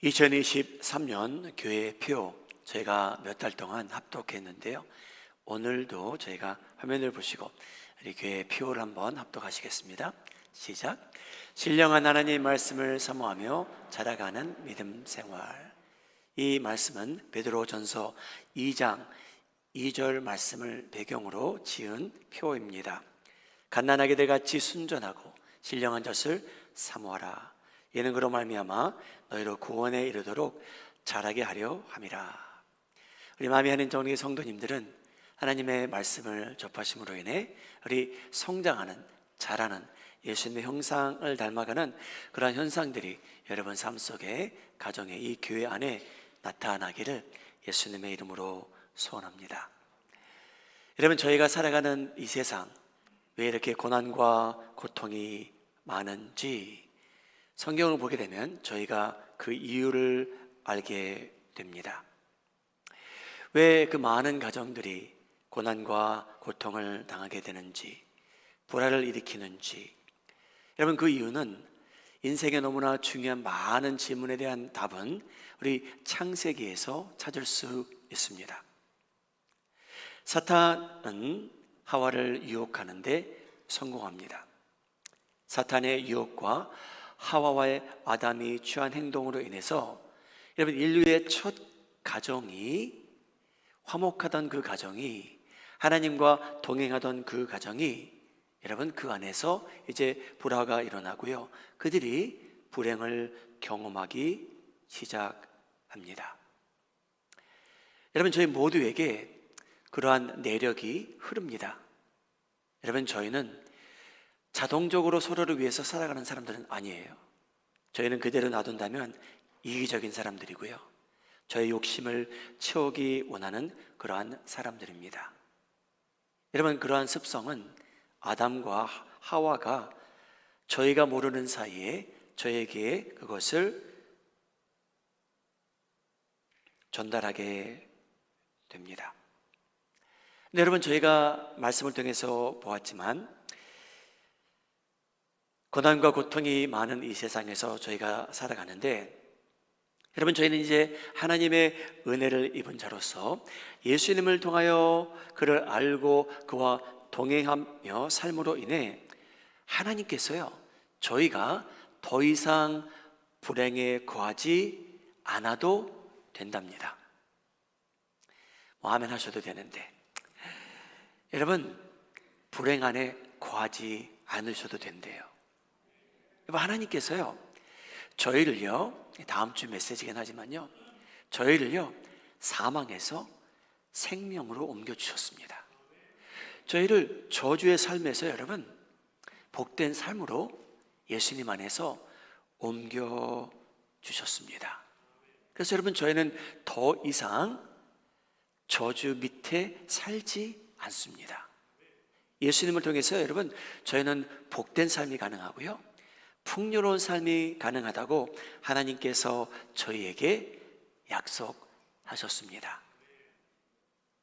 2023년 교회 표 저희가 몇 달 동안 합독했는데요. 오늘도 저희가 화면을 보시고 우리 교회 표를 한번 합독하시겠습니다. 시작. 신령한 하나님의 말씀을 사모하며 자라가는 믿음 생활. 이 말씀은 베드로전서 2장 2절 말씀을 배경으로 지은 표입니다. 갓난아기 들 같이 순전하고 신령한 젖을 사모하라. 이는 그로 말미암아 너희로 구원에 이르도록 자라게 하려 함이라. 우리 마미하는 정리 성도님들은 하나님의 말씀을 접하심으로 인해 우리 성장하는, 자라는 예수님의 형상을 닮아가는 그러한 현상들이 여러분 삶 속에, 가정에, 이 교회 안에 나타나기를 예수님의 이름으로 소원합니다. 여러분, 저희가 살아가는 이 세상 왜 이렇게 고난과 고통이 많은지 성경을 보게 되면 저희가 그 이유를 알게 됩니다. 왜 그 많은 가정들이 고난과 고통을 당하게 되는지, 불화를 일으키는지, 여러분 그 이유는 인생에 너무나 중요한 많은 질문에 대한 답은 우리 창세기에서 찾을 수 있습니다. 사탄은 하와를 유혹하는데 성공합니다. 사탄의 유혹과 하와와의 아담이 취한 행동으로 인해서 여러분 인류의 첫 가정이, 화목하던 그 가정이, 하나님과 동행하던 그 가정이 여러분 그 안에서 이제 불화가 일어나고요, 그들이 불행을 경험하기 시작합니다. 여러분 저희 모두에게 그러한 내력이 흐릅니다. 여러분 저희는 자동적으로 서로를 위해서 살아가는 사람들은 아니에요. 저희는 그대로 놔둔다면 이기적인 사람들이고요, 저의 욕심을 채우기 원하는 그러한 사람들입니다. 여러분 그러한 습성은 아담과 하와가 저희가 모르는 사이에 저에게 그것을 전달하게 됩니다. 근데 여러분 저희가 말씀을 통해서 보았지만 고난과 고통이 많은 이 세상에서 저희가 살아가는데, 여러분 저희는 이제 하나님의 은혜를 입은 자로서 예수님을 통하여 그를 알고 그와 동행하며 삶으로 인해 하나님께서요 저희가 더 이상 불행에 거하지 않아도 된답니다. 아멘 하셔도 되는데, 여러분 불행 안에 거하지 않으셔도 된대요. 하나님께서요 저희를요, 다음 주 메시지긴 하지만요, 저희를요 사망에서 생명으로 옮겨주셨습니다. 저희를 저주의 삶에서 여러분 복된 삶으로 예수님 안에서 옮겨주셨습니다. 그래서 여러분 저희는 더 이상 저주 밑에 살지 않습니다. 예수님을 통해서 여러분 저희는 복된 삶이 가능하고요, 풍요로운 삶이 가능하다고 하나님께서 저희에게 약속하셨습니다.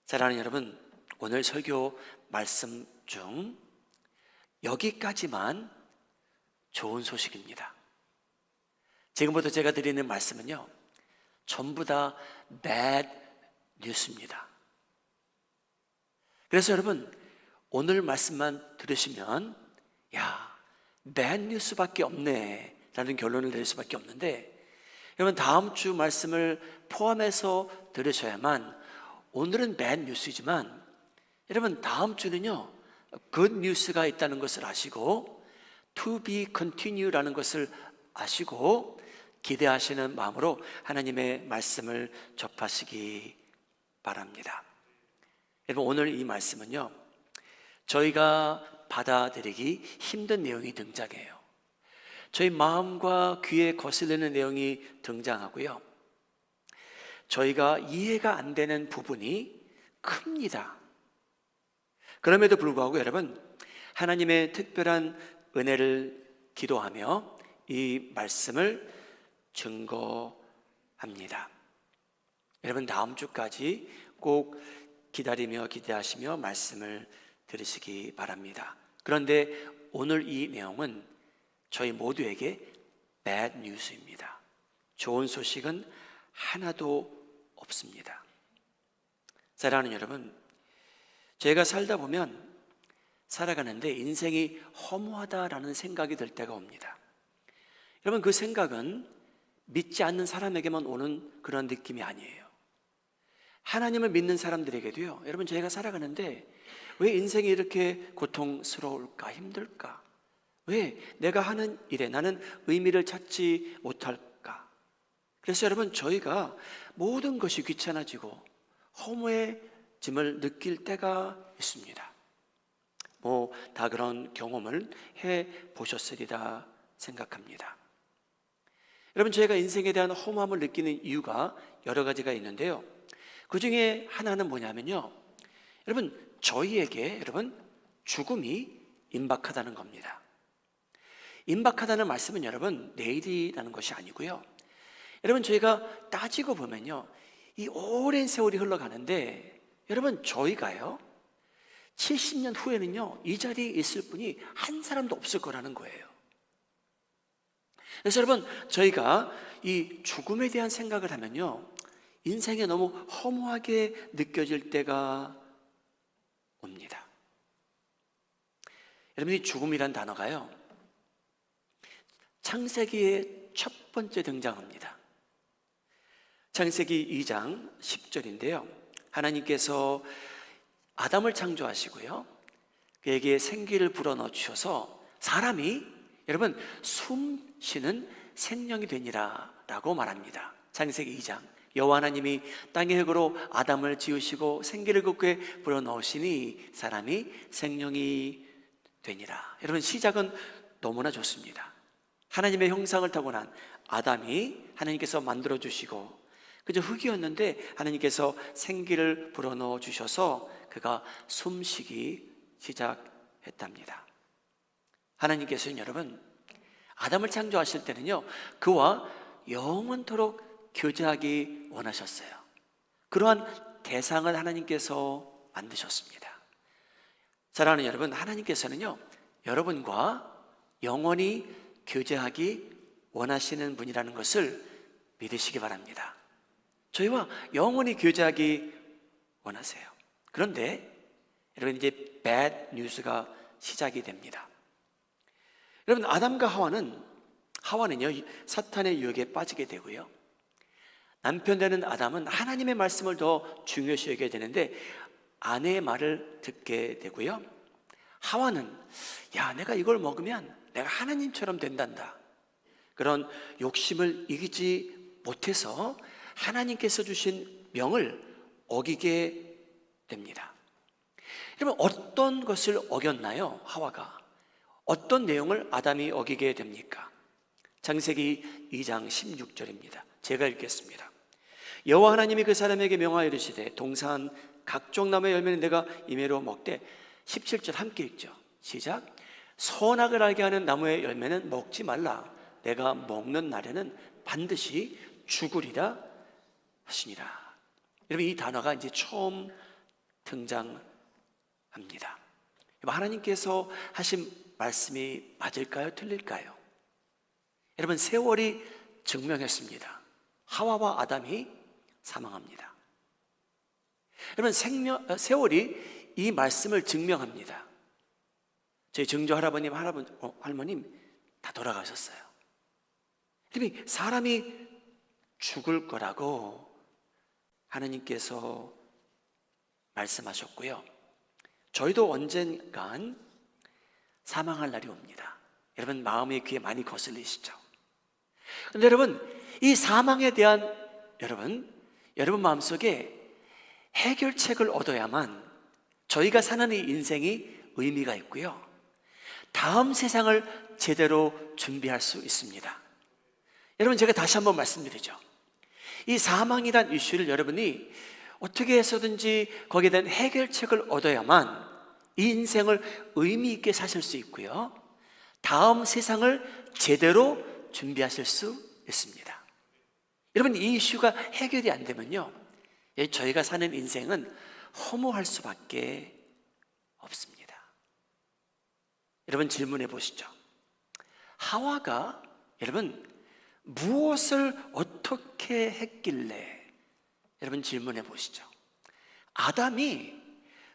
사랑하는 여러분, 오늘 설교 말씀 중 여기까지만 좋은 소식입니다. 지금부터 제가 드리는 말씀은요 전부 다 bad news입니다. 그래서 여러분 오늘 말씀만 들으시면 bad news밖에 없네 라는 결론을 내릴 수밖에 없는데, 여러분 다음 주 말씀을 포함해서 들으셔야만, 오늘은 bad news이지만 여러분 다음 주는요 good news가 있다는 것을 아시고 to be continue라는 것을 아시고 기대하시는 마음으로 하나님의 말씀을 접하시기 바랍니다. 여러분 오늘 이 말씀은요 저희가 받아들이기 힘든 내용이 등장해요. 저희 마음과 귀에 거슬리는 내용이 등장하고요, 저희가 이해가 안 되는 부분이 큽니다. 그럼에도 불구하고 여러분 하나님의 특별한 은혜를 기도하며 이 말씀을 증거합니다. 여러분 다음 주까지 꼭 기다리며 기대하시며 말씀을 들으시기 바랍니다. 그런데 오늘 이 내용은 저희 모두에게 bad news입니다. 좋은 소식은 하나도 없습니다. 사랑하는 여러분, 제가 살다 보면 살아가는데 인생이 허무하다라는 생각이 들 때가 옵니다. 여러분, 그 생각은 믿지 않는 사람에게만 오는 그런 느낌이 아니에요. 하나님을 믿는 사람들에게도요, 여러분, 저희가 살아가는데 왜 인생이 이렇게 고통스러울까, 힘들까? 왜 내가 하는 일에 나는 의미를 찾지 못할까? 그래서 여러분, 저희가 모든 것이 귀찮아지고 허무의 짐을 느낄 때가 있습니다. 다 그런 경험을 해 보셨으리라 생각합니다. 여러분, 저희가 인생에 대한 허무함을 느끼는 이유가 여러 가지가 있는데요. 그 중에 하나는 뭐냐면요, 여러분, 저희에게 죽음이 임박하다는 겁니다. 임박하다는 말씀은 여러분 내일이라는 것이 아니고요, 여러분, 저희가 따지고 보면요, 이 오랜 세월이 흘러가는데 여러분, 저희가요 70년 후에는요 이 자리에 있을 분이 한 사람도 없을 거라는 거예요. 그래서 여러분, 저희가 이 죽음에 대한 생각을 하면요, 인생에 너무 허무하게 느껴질 때가 옵니다. 여러분, 이 죽음이란 단어가요 창세기의 첫 번째 등장합니다. 창세기 2장 10절인데요 하나님께서 아담을 창조하시고요, 그에게 생기를 불어넣어 주셔서 사람이 여러분 숨 쉬는 생명이 되니라 라고 말합니다. 창세기 2장, 여호와 하나님이 땅의 흙으로 아담을 지으시고 생기를 그에 불어넣으시니 사람이 생명이 되니라. 여러분, 시작은 너무나 좋습니다. 하나님의 형상을 타고난 아담이 하나님께서 만들어 주시고 그저 흙이었는데 하나님께서 생기를 불어넣어 주셔서 그가 숨쉬기 시작했답니다. 하나님께서는 여러분 아담을 창조하실 때는요 그와 영원토록 교제하기 원하셨어요. 그러한 대상을 하나님께서 만드셨습니다. 사랑하는 여러분, 하나님께서는요 여러분과 영원히 교제하기 원하시는 분이라는 것을 믿으시기 바랍니다. 저희와 영원히 교제하기 원하세요. 그런데 여러분, 이제 bad news가 시작이 됩니다. 여러분, 아담과 하와는요 사탄의 유혹에 빠지게 되고요, 남편 되는 아담은 하나님의 말씀을 더 중요시 여겨야 되는데 아내의 말을 듣게 되고요, 하와는 야, 내가 이걸 먹으면 내가 하나님처럼 된단다, 그런 욕심을 이기지 못해서 하나님께서 주신 명을 어기게 됩니다. 여러분, 어떤 것을 어겼나요? 하와가 어떤 내용을 아담이 어기게 됩니까? 창세기 2장 16절입니다. 제가 읽겠습니다. 여호와 하나님이 그 사람에게 명하여 이르시되 동산 각종 나무의 열매는 내가 임의로 먹되, 17절 함께 읽죠. 시작. 선악을 알게 하는 나무의 열매는 먹지 말라. 내가 먹는 날에는 반드시 죽으리라 하시니라. 여러분, 이 단어가 이제 처음 등장합니다. 하나님께서 하신 말씀이 맞을까요? 틀릴까요? 여러분, 세월이 증명했습니다. 하와와 아담이 사망합니다. 여러분, 세월이 이 말씀을 증명합니다. 저희 증조 할아버님, 할머님 다 돌아가셨어요. 여러분, 사람이 죽을 거라고 하나님께서 말씀하셨고요, 저희도 언젠간 사망할 날이 옵니다. 여러분, 마음의 귀에 많이 거슬리시죠? 그런데 여러분, 이 사망에 대한 여러분 마음속에 해결책을 얻어야만 저희가 사는 이 인생이 의미가 있고요, 다음 세상을 제대로 준비할 수 있습니다. 여러분, 제가 다시 한번 말씀드리죠. 이 사망이란 이슈를 여러분이 어떻게 해서든지 거기에 대한 해결책을 얻어야만 이 인생을 의미 있게 사실 수 있고요, 다음 세상을 제대로 준비하실 수 있습니다. 여러분, 이 이슈가 해결이 안 되면요 저희가 사는 인생은 허무할 수밖에 없습니다. 여러분, 질문해 보시죠. 하와가 여러분 무엇을 어떻게 했길래, 여러분 질문해 보시죠. 아담이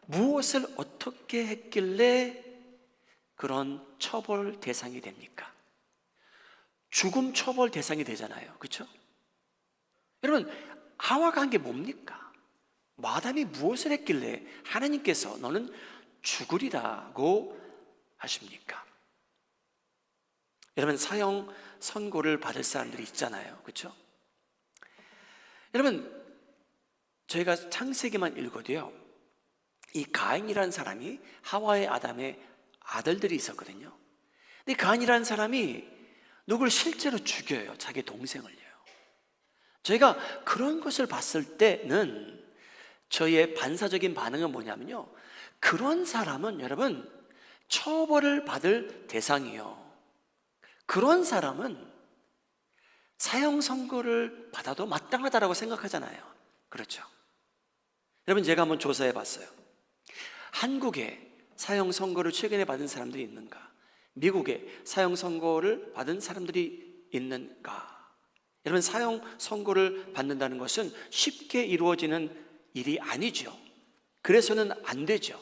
무엇을 어떻게 했길래 그런 처벌 대상이 됩니까? 죽음 처벌 대상이 되잖아요. 그렇죠? 여러분, 하와가 한 게 뭡니까? 아담이 무엇을 했길래 하나님께서 너는 죽으리라고 하십니까? 여러분, 사형 선고를 받을 사람들이 있잖아요. 그렇죠? 여러분, 저희가 창세기만 읽어도요, 이 가인이라는 사람이 하와의 아담의 아들들이 있었거든요. 근데 가인이라는 사람이 누굴 실제로 죽여요. 자기 동생을요. 저희가 그런 것을 봤을 때는 저희의 반사적인 반응은 뭐냐면요, 그런 사람은 여러분 처벌을 받을 대상이요, 그런 사람은 사형 선고를 받아도 마땅하다라고 생각하잖아요. 그렇죠? 여러분, 제가 한번 조사해 봤어요. 한국에 사형 선고를 최근에 받은 사람들이 있는가? 미국에 사형 선고를 받은 사람들이 있는가? 여러분, 사형 선고를 받는다는 것은 쉽게 이루어지는 일이 아니죠. 그래서는 안 되죠.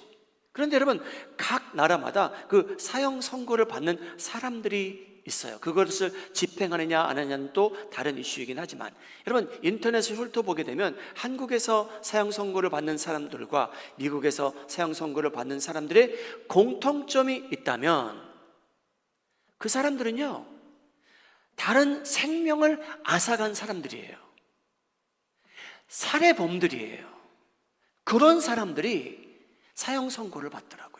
그런데 여러분, 각 나라마다 그 사형 선고를 받는 사람들이 있어요. 그것을 집행하느냐 안 하느냐는 또 다른 이슈이긴 하지만, 여러분 인터넷을 훑어보게 되면 한국에서 사형 선고를 받는 사람들과 미국에서 사형 선고를 받는 사람들의 공통점이 있다면, 그 사람들은요 다른 생명을 앗아간 사람들이에요. 살해범들이에요. 그런 사람들이 사형 선고를 받더라고요.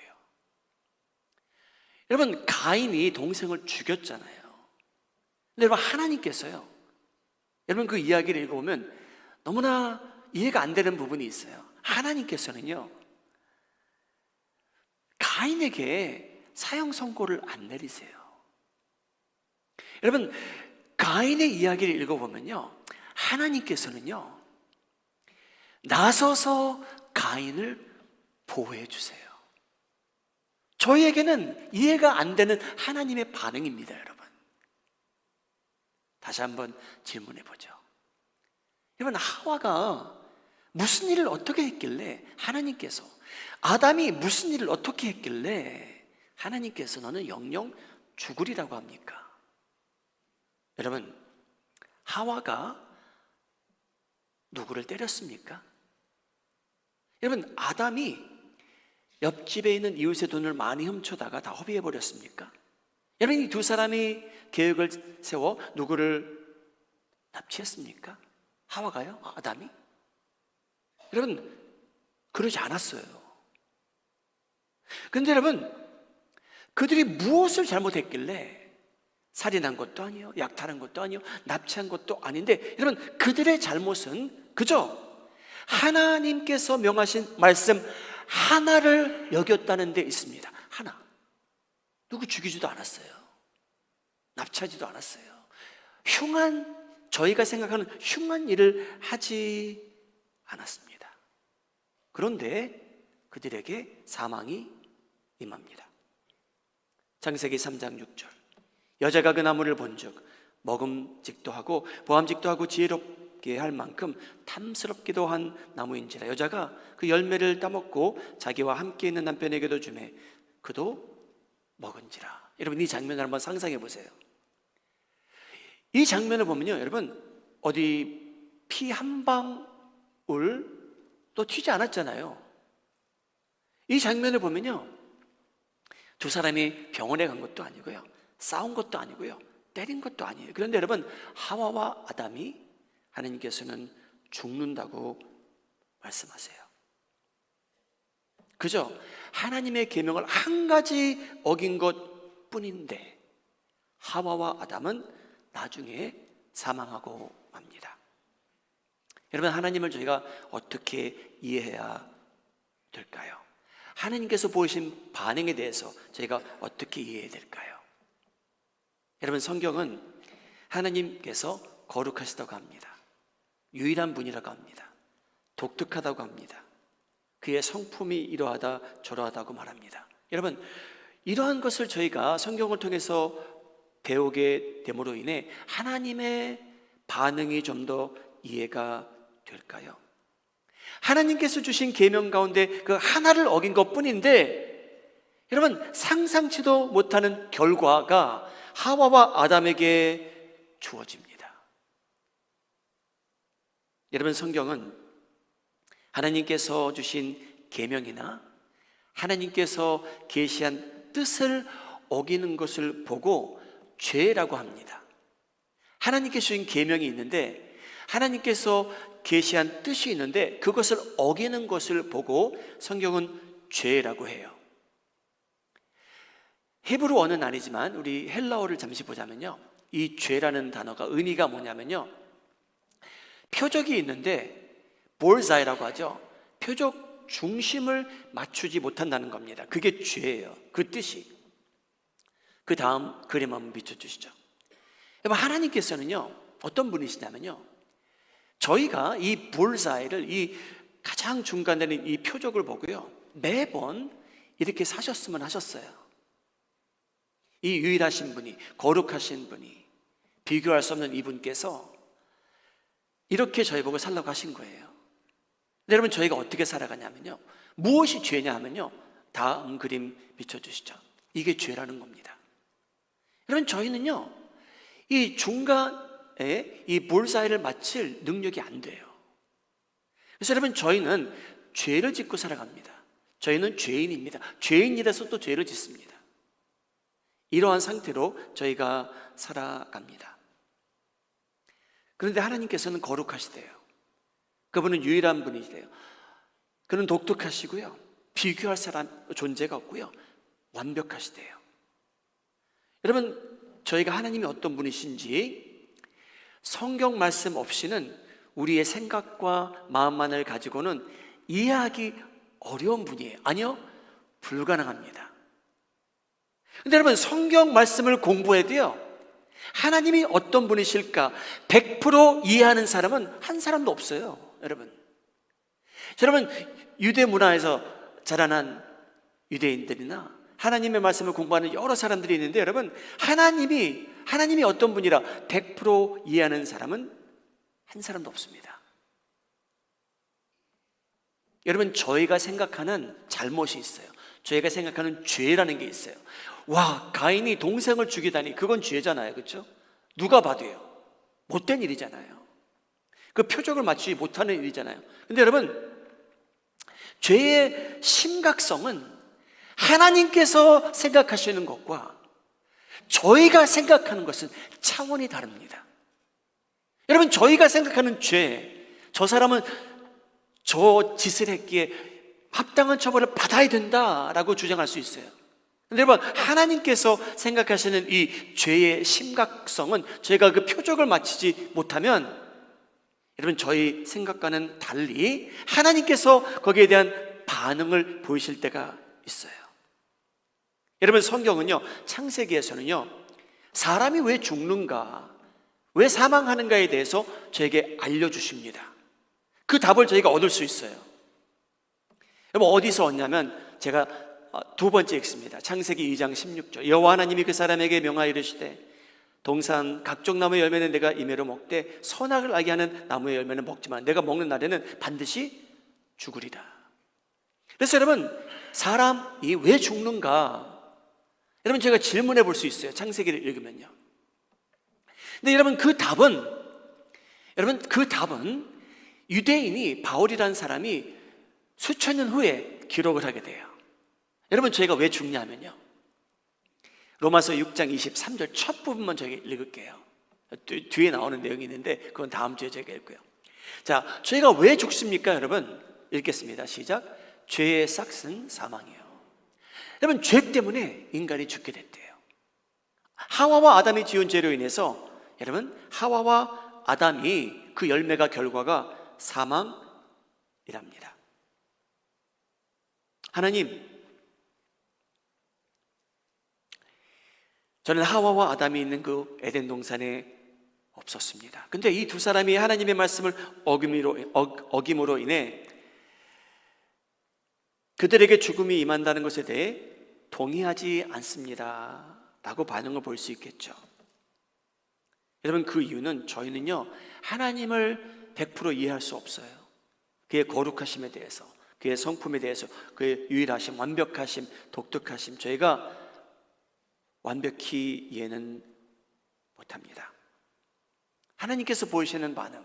여러분, 가인이 동생을 죽였잖아요. 근데 여러분, 하나님께서요, 여러분 그 이야기를 읽어보면 너무나 이해가 안 되는 부분이 있어요. 하나님께서는요 가인에게 사형 선고를 안 내리세요. 여러분, 가인의 이야기를 읽어보면요, 하나님께서는요 나서서 가인을 보호해 주세요. 저희에게는 이해가 안 되는 하나님의 반응입니다. 여러분, 다시 한번 질문해 보죠. 여러분, 하와가 무슨 일을 어떻게 했길래 하나님께서, 아담이 무슨 일을 어떻게 했길래 하나님께서 너는 영영 죽으리라고 합니까? 여러분, 하와가 누구를 때렸습니까? 여러분, 아담이 옆집에 있는 이웃의 돈을 많이 훔쳐다가 다 허비해 버렸습니까? 여러분, 이 두 사람이 계획을 세워 누구를 납치했습니까? 하와가요? 아담이? 여러분, 그러지 않았어요. 근데 여러분, 그들이 무엇을 잘못했길래, 살인한 것도 아니요, 약탈한 것도 아니요, 납치한 것도 아닌데, 여러분 그들의 잘못은 그저 하나님께서 명하신 말씀 하나를 여겼다는 데 있습니다. 하나. 누구 죽이지도 않았어요. 납치하지도 않았어요. 흉한, 저희가 생각하는 흉한 일을 하지 않았습니다. 그런데 그들에게 사망이 임합니다. 창세기 3장 6절. 여자가 그 나무를 본즉 먹음직도 하고 보암직도 하고 지혜롭게 할 만큼 탐스럽기도 한 나무인지라. 여자가 그 열매를 따먹고 자기와 함께 있는 남편에게도 주매 그도 먹은지라. 여러분, 이 장면을 한번 상상해 보세요. 이 장면을 보면요, 여러분 어디 피 한 방울도 튀지 않았잖아요. 이 장면을 보면요, 두 사람이 병원에 간 것도 아니고요, 싸운 것도 아니고요, 때린 것도 아니에요. 그런데 여러분, 하와와 아담이 하나님께서는 죽는다고 말씀하세요. 그죠? 하나님의 계명을 한 가지 어긴 것 뿐인데 하와와 아담은 나중에 사망하고 맙니다. 여러분, 하나님을 저희가 어떻게 이해해야 될까요? 하나님께서 보이신 반응에 대해서 저희가 어떻게 이해해야 될까요? 여러분, 성경은 하나님께서 거룩하시다고 합니다. 유일한 분이라고 합니다. 독특하다고 합니다. 그의 성품이 이러하다 저러하다고 말합니다. 여러분, 이러한 것을 저희가 성경을 통해서 배우게 됨으로 인해 하나님의 반응이 좀 더 이해가 될까요? 하나님께서 주신 계명 가운데 그 하나를 어긴 것뿐인데 여러분, 상상치도 못하는 결과가 하와와 아담에게 주어집니다. 여러분, 성경은 하나님께서 주신 계명이나 하나님께서 계시한 뜻을 어기는 것을 보고 죄라고 합니다. 하나님께서 주신 계명이 있는데, 하나님께서 계시한 뜻이 있는데 그것을 어기는 것을 보고 성경은 죄라고 해요. 히브리 언어는 아니지만 우리 헬라어를 잠시 보자면요, 이 죄라는 단어가 의미가 뭐냐면요, 표적이 있는데 볼자이라고 하죠. 표적 중심을 맞추지 못한다는 겁니다. 그게 죄예요. 그 뜻이. 그 다음 그림 한번 비춰주시죠. 여러분, 하나님께서는요 어떤 분이시냐면요, 저희가 이 볼자이를, 이 가장 중간에 있는 이 표적을 보고요, 매번 이렇게 사셨으면 하셨어요. 이 유일하신 분이, 거룩하신 분이, 비교할 수 없는 이분께서 이렇게 저희 보고 살라고 하신 거예요. 근데 여러분, 저희가 어떻게 살아가냐면요, 무엇이 죄냐 하면요, 다음 그림 비춰주시죠. 이게 죄라는 겁니다. 여러분, 저희는요 이 중간에 이 볼사이를 맞힐 능력이 안 돼요. 그래서 여러분, 저희는 죄를 짓고 살아갑니다. 저희는 죄인입니다. 죄인이라서 또 죄를 짓습니다. 이러한 상태로 저희가 살아갑니다. 그런데 하나님께서는 거룩하시대요. 그분은 유일한 분이시대요. 그는 독특하시고요, 비교할 사람 존재가 없고요, 완벽하시대요. 여러분, 저희가 하나님이 어떤 분이신지 성경 말씀 없이는, 우리의 생각과 마음만을 가지고는 이해하기 어려운 분이에요. 아니요, 불가능합니다. 근데 여러분, 성경 말씀을 공부해도요, 하나님이 어떤 분이실까 100% 이해하는 사람은 한 사람도 없어요. 여러분, 유대 문화에서 자라난 유대인들이나 하나님의 말씀을 공부하는 여러 사람들이 있는데, 여러분, 하나님이 어떤 분이라 100% 이해하는 사람은 한 사람도 없습니다. 여러분, 저희가 생각하는 잘못이 있어요. 저희가 생각하는 죄라는 게 있어요. 와, 가인이 동생을 죽이다니, 그건 죄잖아요. 그렇죠? 누가 봐도요, 못된 일이잖아요. 그 표적을 맞추지 못하는 일이잖아요. 근데 여러분, 죄의 심각성은 하나님께서 생각하시는 것과 저희가 생각하는 것은 차원이 다릅니다. 여러분, 저희가 생각하는 죄, 저 사람은 저 짓을 했기에 합당한 처벌을 받아야 된다라고 주장할 수 있어요. 근데 여러분, 하나님께서 생각하시는 이 죄의 심각성은 저희가 그 표적을 맞추지 못하면, 여러분, 저희 생각과는 달리 하나님께서 거기에 대한 반응을 보이실 때가 있어요. 여러분, 성경은요, 창세기에서는요, 사람이 왜 죽는가, 왜 사망하는가에 대해서 저에게 알려주십니다. 그 답을 저희가 얻을 수 있어요. 여러분, 어디서 얻냐면, 제가 두 번째 읽습니다. 창세기 2장 16절. 여호와 하나님이 그 사람에게 명하여 이르시되, 동산 각종 나무의 열매는 내가 임의로 먹되 선악을 알게 하는 나무의 열매는 먹지만 내가 먹는 날에는 반드시 죽으리라. 그래서 여러분, 사람이 왜 죽는가, 여러분, 제가 질문해 볼 수 있어요. 창세기를 읽으면요. 근데 여러분, 그 답은 유대인이, 바울이라는 사람이 수천 년 후에 기록을 하게 돼요. 여러분, 저희가 왜 죽냐면요, 로마서 6장 23절 첫 부분만 저희가 읽을게요. 뒤에 나오는 내용이 있는데 그건 다음 주에 저희가 읽고요. 자, 저희가 왜 죽습니까? 여러분, 읽겠습니다. 시작. 죄의 싹은 사망이에요. 여러분, 죄 때문에 인간이 죽게 됐대요. 하와와 아담이 지은 죄로 인해서, 여러분, 하와와 아담이 그 열매가, 결과가 사망이랍니다. 하나님, 저는 하와와 아담이 있는 그 에덴 동산에 없었습니다. 근데 이 두 사람이 하나님의 말씀을 어김으로 인해 그들에게 죽음이 임한다는 것에 대해 동의하지 않습니다 라고 반응을 볼 수 있겠죠. 여러분, 그 이유는 저희는요, 하나님을 100% 이해할 수 없어요. 그의 거룩하심에 대해서, 그의 성품에 대해서, 그의 유일하심, 완벽하심, 독특하심, 저희가 완벽히 이해는 못합니다. 하나님께서 보이시는 반응,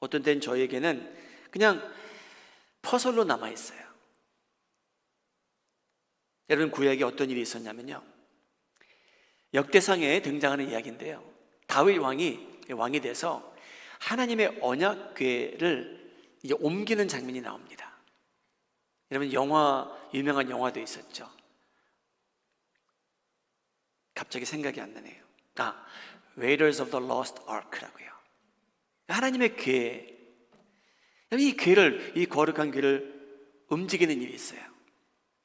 어떤 때는 저희에게는 그냥 퍼즐로 남아있어요. 여러분, 구약에 어떤 일이 있었냐면요, 역대상에 등장하는 이야기인데요, 다윗 왕이 돼서 하나님의 언약궤를 이제 옮기는 장면이 나옵니다. 여러분, 유명한 영화도 있었죠. 갑자기 생각이 안 나네요. Raiders of the Lost Ark라고요. 하나님의 궤, 이 궤를, 이 거룩한 궤를 움직이는 일이 있어요.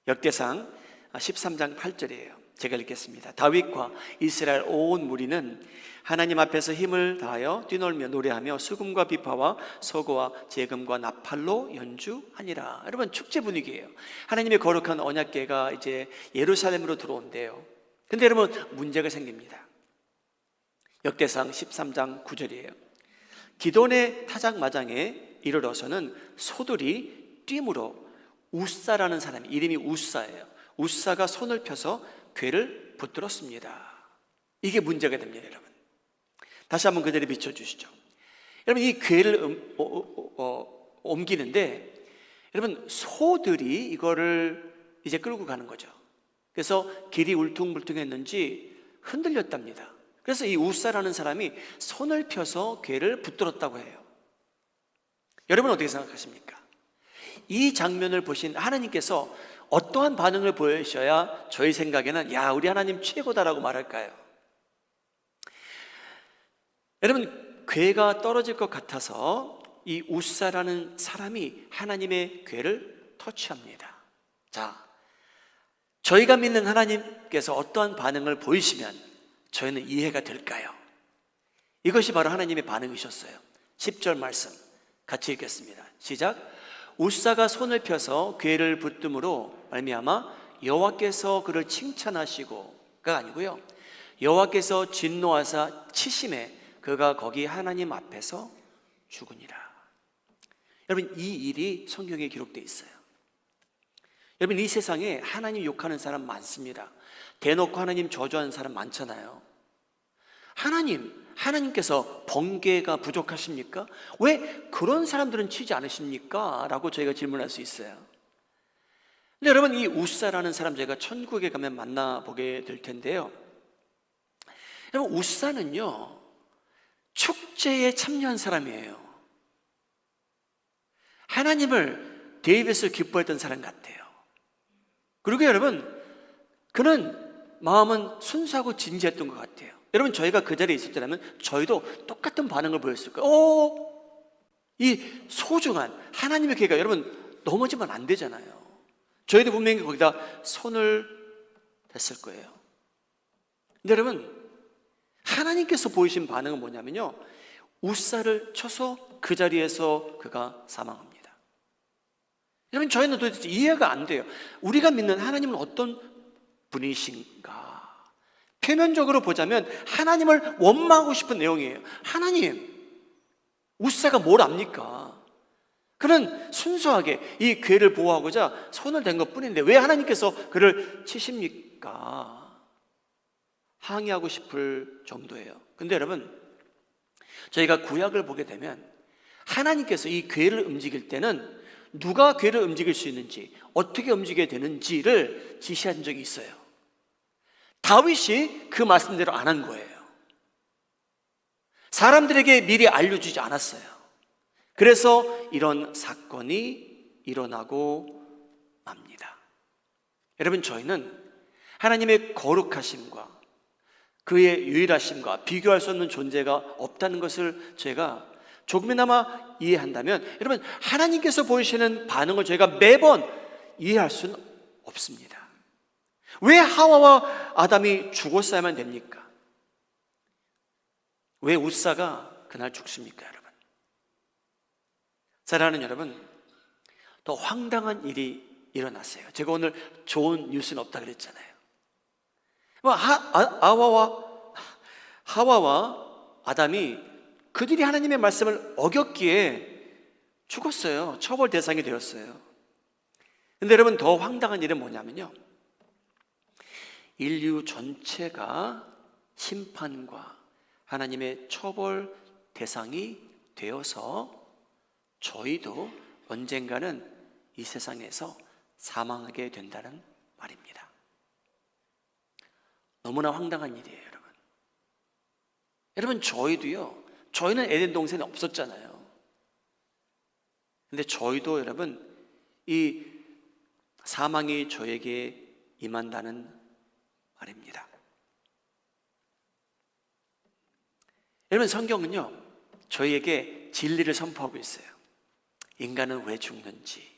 역대상 13장 8절이에요. 제가 읽겠습니다. 다윗과 이스라엘 온 무리는 하나님 앞에서 힘을 다하여 뛰놀며 노래하며 수금과 비파와 서고와 재금과 나팔로 연주하니라. 여러분, 축제 분위기예요. 하나님의 거룩한 언약궤가 이제 예루살렘으로 들어온대요. 근데 여러분, 문제가 생깁니다. 역대상 13장 9절이에요. 기돈의 타작마당에 이르러서는 소들이 뛰므로 우사라는 사람이, 이름이 우사예요. 우사가 손을 펴서 궤를 붙들었습니다. 이게 문제가 됩니다, 여러분. 다시 한번 그대로 비춰주시죠. 여러분, 이 궤를 옮기는데, 여러분, 소들이 이거를 이제 끌고 가는 거죠. 그래서 길이 울퉁불퉁했는지 흔들렸답니다. 그래서 이 우사라는 사람이 손을 펴서 궤를 붙들었다고 해요. 여러분, 어떻게 생각하십니까? 이 장면을 보신 하나님께서 어떠한 반응을 보여주셔야 저희 생각에는 야, 우리 하나님 최고다라고 말할까요? 여러분, 궤가 떨어질 것 같아서 이 우사라는 사람이 하나님의 궤를 터치합니다. 자, 저희가 믿는 하나님께서 어떠한 반응을 보이시면 저희는 이해가 될까요? 이것이 바로 하나님의 반응이셨어요. 10절 말씀 같이 읽겠습니다. 시작. 우사가 손을 펴서 궤를 붙듦으로 말미암아 여호와께서 그를 칭찬하시고가 아니고요, 여호와께서 진노하사 치심에 그가 거기 하나님 앞에서 죽으니라. 여러분, 이 일이 성경에 기록되어 있어요. 여러분, 이 세상에 하나님 욕하는 사람 많습니다. 대놓고 하나님 저주하는 사람 많잖아요. 하나님께서 번개가 부족하십니까? 왜 그런 사람들은 치지 않으십니까? 라고 저희가 질문할 수 있어요. 근데 여러분, 이 우사라는 사람 저희가 천국에 가면 만나보게 될 텐데요, 여러분, 우사는요 축제에 참여한 사람이에요. 하나님을 데이빗을 기뻐했던 사람 같아요. 그리고 여러분, 그는 마음은 순수하고 진지했던 것 같아요. 여러분, 저희가 그 자리에 있었다면 저희도 똑같은 반응을 보였을 거예요. 이 소중한 하나님의 궤가, 여러분, 넘어지면 안 되잖아요. 저희도 분명히 거기다 손을 댔을 거예요. 근데 여러분, 하나님께서 보이신 반응은 뭐냐면요, 우사를 쳐서 그 자리에서 그가 사망합니다. 여러분, 저희는 도대체 이해가 안 돼요. 우리가 믿는 하나님은 어떤 분이신가? 표면적으로 보자면 하나님을 원망하고 싶은 내용이에요. 하나님, 우사가 뭘 압니까? 그는 순수하게 이 궤를 보호하고자 손을 댄 것 뿐인데 왜 하나님께서 그를 치십니까? 항의하고 싶을 정도예요. 근데 여러분, 저희가 구약을 보게 되면 하나님께서 이 궤를 움직일 때는 누가 궤를 움직일 수 있는지, 어떻게 움직여야 되는지를 지시한 적이 있어요. 다윗이 그 말씀대로 안 한 거예요. 사람들에게 미리 알려주지 않았어요. 그래서 이런 사건이 일어나고 맙니다. 여러분, 저희는 하나님의 거룩하심과 그의 유일하심과 비교할 수 없는 존재가 없다는 것을 저희가 조금이나마 이해한다면, 여러분, 하나님께서 보이시는 반응을 저희가 매번 이해할 수는 없습니다. 왜 하와와 아담이 죽었어야만 됩니까? 왜 우사가 그날 죽습니까, 여러분? 사랑하는 여러분, 더 황당한 일이 일어났어요. 제가 오늘 좋은 뉴스는 없다 그랬잖아요. 하와와 아담이 그들이 하나님의 말씀을 어겼기에 죽었어요. 처벌 대상이 되었어요. 근데 여러분, 더 황당한 일은 뭐냐면요, 인류 전체가 심판과 하나님의 처벌 대상이 되어서 저희도 언젠가는 이 세상에서 사망하게 된다는 말입니다. 너무나 황당한 일이에요, 여러분. 여러분, 저희는 에덴 동산에 없었잖아요. 근데 저희도 여러분, 이 사망이 저에게 임한다는 말입니다. 여러분, 성경은요, 저희에게 진리를 선포하고 있어요. 인간은 왜 죽는지.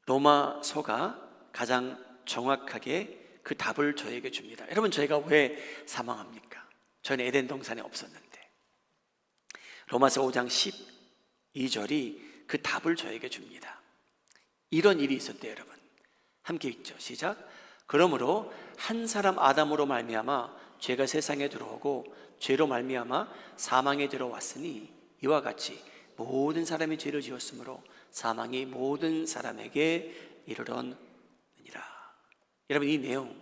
로마서가 가장 정확하게 그 답을 저에게 줍니다. 여러분, 저희가 왜 사망합니까? 저는 에덴 동산에 없었는데. 로마서 5장 12절이 그 답을 저에게 줍니다. 이런 일이 있었대요, 여러분. 함께 읽죠. 시작. 그러므로 한 사람 아담으로 말미암아 죄가 세상에 들어오고 죄로 말미암아 사망에 들어왔으니 이와 같이 모든 사람이 죄를 지었으므로 사망이 모든 사람에게 이르렀느니라. 여러분, 이 내용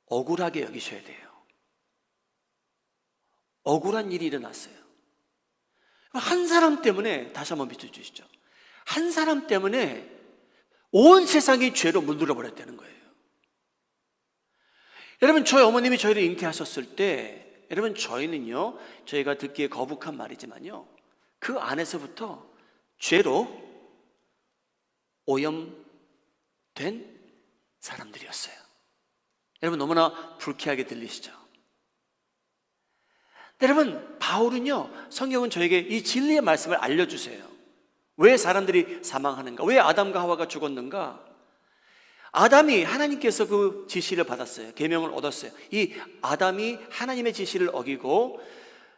억울하게 여기셔야 돼요. 억울한 일이 일어났어요. 한 사람 때문에, 다시 한번 비춰주시죠. 한 사람 때문에 온 세상이 죄로 물들어 버렸다는 거예요. 여러분, 저희 어머님이 저희를 잉태하셨을 때, 여러분, 저희는요, 저희가 듣기에 거북한 말이지만요, 그 안에서부터 죄로 오염된 사람들이었어요. 여러분, 너무나 불쾌하게 들리시죠? 여러분, 바울은요, 성경은 저에게 이 진리의 말씀을 알려주세요. 왜 사람들이 사망하는가? 왜 아담과 하와가 죽었는가? 아담이 하나님께서 그 지시를 받았어요. 계명을 얻었어요. 이 아담이 하나님의 지시를 어기고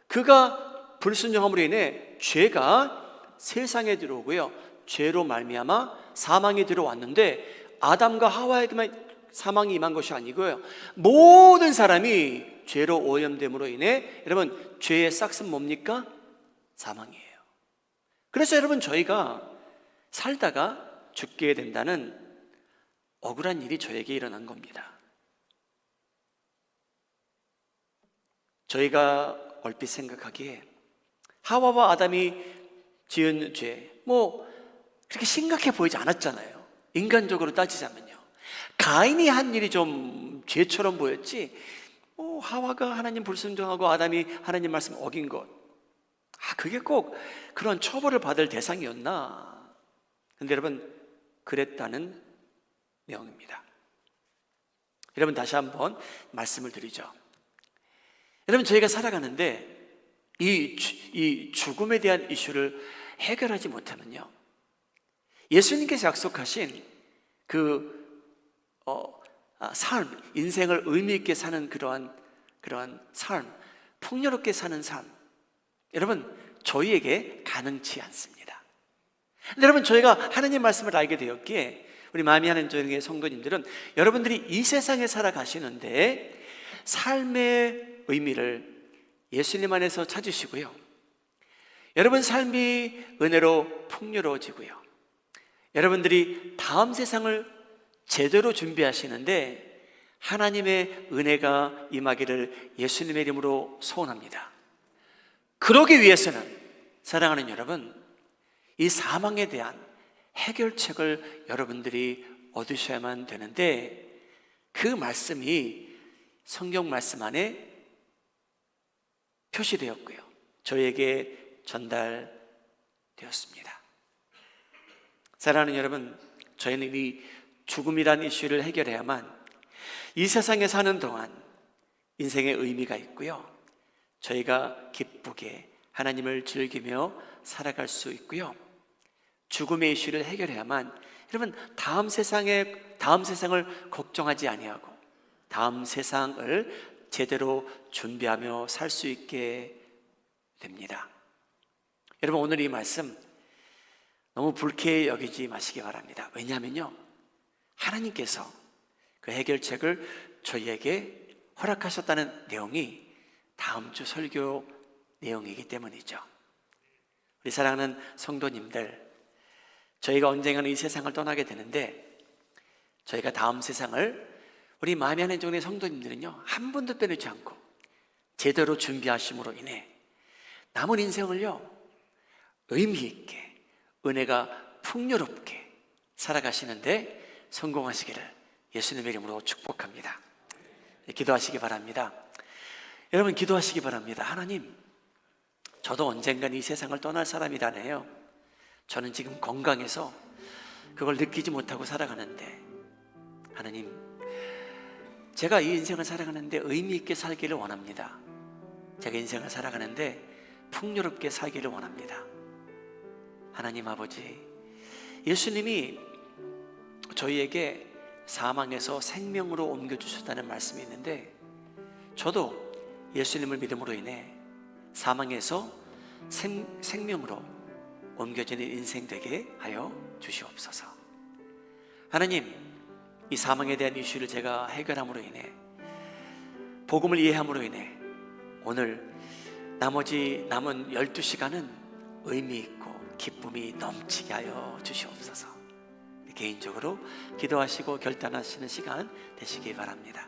그가 불순종함으로 인해 죄가 세상에 들어오고요, 죄로 말미암아 사망이 들어왔는데 아담과 하와에게만 사망이 임한 것이 아니고요, 모든 사람이 죄로 오염됨으로 인해, 여러분, 죄의 싹은 뭡니까? 사망이에요. 그래서 여러분, 저희가 살다가 죽게 된다는 억울한 일이 저에게 일어난 겁니다. 저희가 얼핏 생각하기에 하와와 아담이 지은 죄, 그렇게 심각해 보이지 않았잖아요. 인간적으로 따지자면요. 가인이 한 일이 좀 죄처럼 보였지, 하와가 하나님 불순종하고 아담이 하나님 말씀 어긴 것, 그게 꼭 그런 처벌을 받을 대상이었나? 근데 여러분, 그랬다는 내용입니다. 여러분, 다시 한번 말씀을 드리죠. 여러분, 저희가 살아가는데 이 죽음에 대한 이슈를 해결하지 못하면요, 예수님께서 약속하신 삶, 인생을 의미 있게 사는 그러한 삶, 풍요롭게 사는 삶, 여러분, 저희에게 가능치 않습니다. 근데 여러분, 저희가 하나님 말씀을 알게 되었기에 우리 마음이 하는 저녁의 성도님들은 여러분들이 이 세상에 살아가시는데 삶의 의미를 예수님 안에서 찾으시고요, 여러분 삶이 은혜로 풍요로워지고요, 여러분들이 다음 세상을 제대로 준비하시는데 하나님의 은혜가 임하기를 예수님의 이름으로 소원합니다. 그러기 위해서는, 사랑하는 여러분, 이 사망에 대한 해결책을 여러분들이 얻으셔야만 되는데, 그 말씀이 성경 말씀 안에 표시되었고요, 저에게 전달되었습니다. 사랑하는 여러분, 저희는 이 죽음이라는 이슈를 해결해야만 이 세상에 사는 동안 인생의 의미가 있고요, 저희가 기쁘게 하나님을 즐기며 살아갈 수 있고요, 죽음의 이슈를 해결해야만 여러분 다음 세상을 걱정하지 아니하고 다음 세상을 제대로 준비하며 살 수 있게 됩니다. 여러분, 오늘 이 말씀 너무 불쾌히 여기지 마시기 바랍니다. 왜냐하면요, 하나님께서 그 해결책을 저희에게 허락하셨다는 내용이 다음 주 설교 내용이기 때문이죠. 우리 사랑하는 성도님들, 저희가 언젠가는 이 세상을 떠나게 되는데 저희가 다음 세상을 우리 마음에 하는 종의 성도님들은요, 한 분도 빼놓지 않고 제대로 준비하심으로 인해 남은 인생을요, 의미 있게, 은혜가 풍요롭게 살아가시는데 성공하시기를 예수님의 이름으로 축복합니다. 기도하시기 바랍니다. 여러분, 기도하시기 바랍니다. 하나님, 저도 언젠간 이 세상을 떠날 사람이라네요. 저는 지금 건강해서 그걸 느끼지 못하고 살아가는데, 하나님, 제가 이 인생을 살아가는데 의미 있게 살기를 원합니다. 제가 인생을 살아가는데 풍요롭게 살기를 원합니다. 하나님 아버지, 예수님이 저희에게 사망에서 생명으로 옮겨주셨다는 말씀이 있는데, 저도 예수님을 믿음으로 인해 사망에서 생명으로 옮겨지는 인생 되게 하여 주시옵소서. 하나님, 이 사망에 대한 이슈를 제가 해결함으로 인해, 복음을 이해함으로 인해 오늘 나머지 남은 12시간은 의미 있고 기쁨이 넘치게 하여 주시옵소서. 개인적으로 기도하시고 결단하시는 시간 되시기 바랍니다.